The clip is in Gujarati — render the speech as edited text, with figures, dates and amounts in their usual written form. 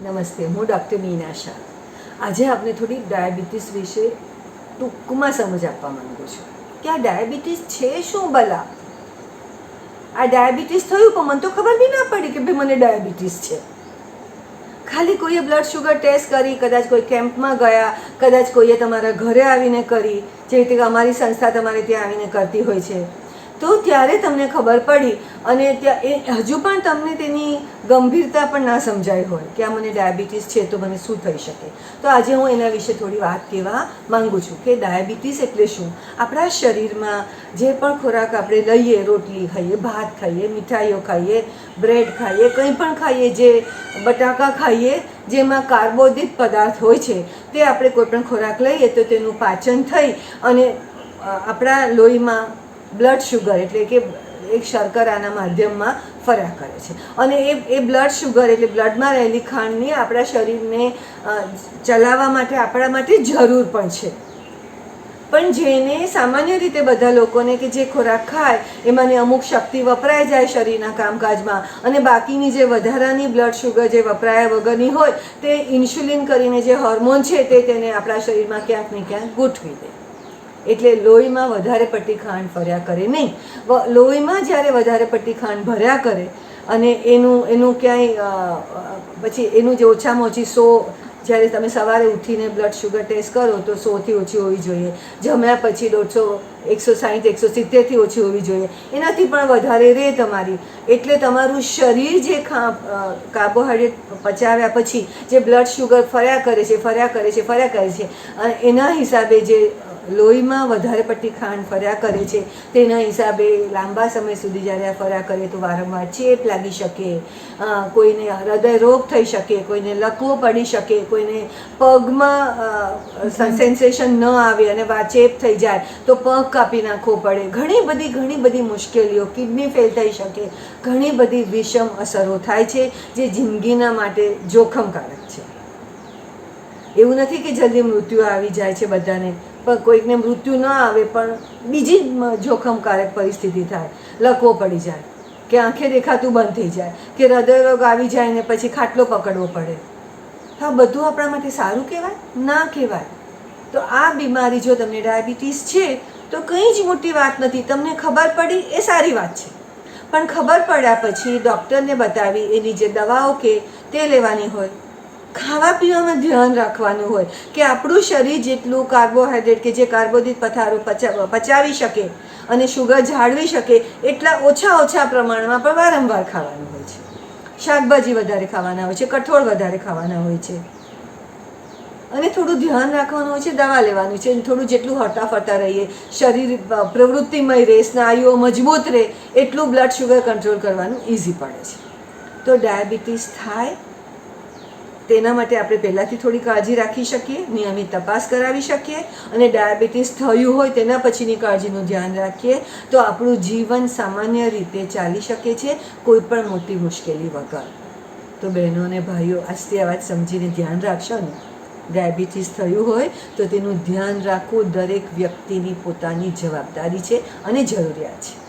નમસ્તે, હું ડૉક્ટર મીના શાહ. આજે આપણે થોડી ડાયાબિટીસ વિશે ટૂંકમાં સમજ આપવા માંગુ છું કે આ ડાયાબિટીસ છે શું ભલા. આ ડાયાબિટીસ થયું પણ મને તો ખબર બી ના પડી કે ભાઈ મને ડાયાબિટીસ છે. ખાલી કોઈએ બ્લડ શુગર ટેસ્ટ કરી, કદાચ કોઈ કેમ્પમાં ગયા, કદાચ કોઈએ તમારા ઘરે આવીને કરી, જે રીતે અમારી સંસ્થા તમારે ત્યાં આવીને કરતી હોય છે, તો ત્યારે તમને ખબર પડી. અને ત્યાં એ હજુ પણ તમને તેની ગંભીરતા પણ ના સમજાઈ હોય કે આ મને ડાયાબિટીસ છે તો મને શું થઈ શકે. તો આજે હું એના વિશે થોડી વાત કહેવા માગું છું કે ડાયાબિટીસ એટલે શું. આપણા શરીરમાં જે પણ ખોરાક આપણે લઈએ, રોટલી ખાઈએ, ભાત ખાઈએ, મીઠાઈઓ ખાઈએ, બ્રેડ ખાઈએ, કંઈ પણ ખાઈએ, જે બટાકા ખાઈએ, જેમાં કાર્બોદિત પદાર્થ હોય છે, તે આપણે કોઈ પણ ખોરાક લઈએ તો તેનું પાચન થઈ અને આપણા લોહીમાં બ્લડ શુગર એટલે કે એક શર્કરાના માધ્યમમાં ફર્યા કરે છે. અને એ બ્લડ શુગર એટલે બ્લડમાં રહેલી ખાંડની આપણા શરીરને ચલાવવા માટે આપણા માટે જરૂર પણ છે. પણ જેને સામાન્ય રીતે બધા લોકોને કે જે ખોરાક ખાય એમાંની અમુક શક્તિ વપરાઈ જાય શરીરના કામકાજમાં, અને બાકીની જે વધારાની બ્લડ શુગર જે વપરાયા વગરની હોય તે ઇન્સ્યુલિન કરીને જે હોર્મોન છે તે તેને આપણા શરીરમાં ક્યાંક ને ક્યાંક ગોઠવી દે. એટલે લોહીમાં વધારે પડતી ખાંડ ફર્યા કરે નહીં. લોહીમાં જ્યારે વધારે પડતી ખાંડ ભર્યા કરે અને એનું ક્યાંય પછી એનું જે ઓછામાં ઓછી 100, જ્યારે તમે સવારે ઉઠીને બ્લડ શુગર ટેસ્ટ કરો તો 100થી ઓછી હોવી જોઈએ. જમ્યા પછી 150, 160, 170થી ઓછી હોવી જોઈએ. એનાથી પણ વધારે રહે તમારી, એટલે તમારું શરીર જે કાર્બોહાઈડ્રેટ પચાવ્યા પછી જે બ્લડ શુગર ફર્યા કરે છે, એના હિસાબે જે લોહીમાં વધારે પડતી ખાંડ ફર્યા કરે છે તેના હિસાબે લાંબા સમય સુધી જ્યારે આ ફર્યા કરે તો વારંવાર ચેપ લાગી શકે, કોઈને હૃદય રોગ થઈ શકે, કોઈને લકવો પડી શકે, કોઈને પગમાં સેન્સેશન ન આવે અને ચેપ થઈ જાય તો પગ કાપી નાખવો પડે. ઘણી બધી મુશ્કેલીઓ, કિડની ફેલ થઈ શકે, ઘણી બધી વિષમ અસરો થાય છે જે જિંદગીના માટે જોખમકારક છે. એવું નથી કે જલ્દી મૃત્યુ આવી જાય છે બધાને, પણ કોઈકને મૃત્યુ ન આવે પણ બીજી જોખમકારક પરિસ્થિતિ થાય, લકવો પડી જાય, કે આંખે દેખાતું બંધ થઈ જાય, કે હૃદય રોગ આવી જાય ને પછી ખાટલો પકડવો પડે. હા, બધું આપણા માટે સારું કહેવાય? ના કહેવાય. તો આ બીમારી, જો તમને ડાયાબિટીસ છે તો કંઈ જ મોટી વાત નથી. તમને ખબર પડી એ સારી વાત છે, પણ ખબર પડ્યા પછી ડૉક્ટરને બતાવી એની જે દવાઓ કે તે લેવાની હોય, ખાવા પીવામાં ધ્યાન રાખવાનું હોય કે આપણું શરીર જેટલું કાર્બોહાઈડ્રેટ કે જે કાર્બોદિત પદાર્થો પચાવી શકે અને શુગર જાળવી શકે એટલા ઓછા પ્રમાણમાં પણ વારંવાર ખાવાનું હોય છે. શાકભાજી વધારે ખાવાના હોય છે, કઠોળ વધારે ખાવાના હોય છે, અને થોડું ધ્યાન રાખવાનું હોય છે, દવા લેવાની છે. થોડું જેટલું હરતા ફરતા રહીએ, શરીર પ્રવૃત્તિમય રહે, સ્નાયુઓ મજબૂત રહે, એટલું બ્લડ શુગર કંટ્રોલ કરવાનું ઇઝી પડે છે. તો ડાયાબિટીસ થાય તેના માટે આપણે પહેલાંથી થોડી કાળજી રાખી શકીએ, નિયમિત તપાસ કરાવી શકીએ, અને ડાયાબિટીસ થયું હોય તેના પછીની કાળજીનું ધ્યાન રાખીએ તો આપણું જીવન સામાન્ય રીતે ચાલી શકે છે, કોઈ પણ મોટી મુશ્કેલી વગર. તો બહેનો અને ભાઈઓ, આજથી આ વાત સમજીને ધ્યાન રાખશો ને. ડાયાબિટીસ થયું હોય તો તેનું ધ્યાન રાખવું દરેક વ્યક્તિની પોતાની જવાબદારી છે અને જરૂરિયાત છે.